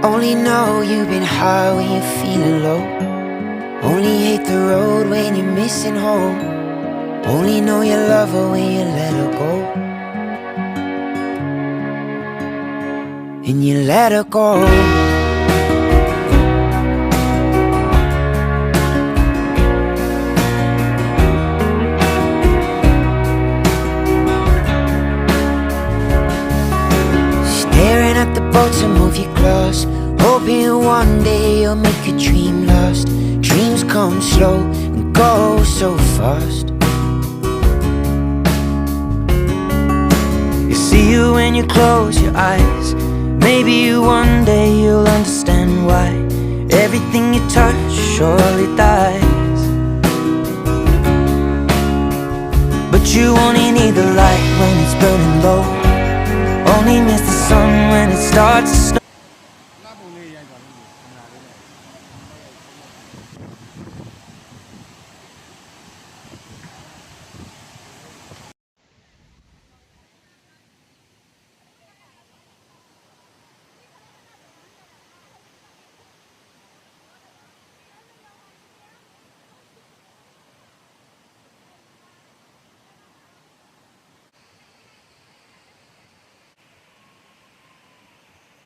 Only know you've been high when you're feeling low. Only hate the road when you're missing home. Only know you love her when you let her go. And you let her go. Staring at the bottom of your glass, hoping one day you'll make a dream last. Dreams come slow and go so fast. You see you when you close your eyes. Maybe one day you'll understand why everything you touch surely dies. But you only need the light when it's burning low. Only miss the sun when it starts to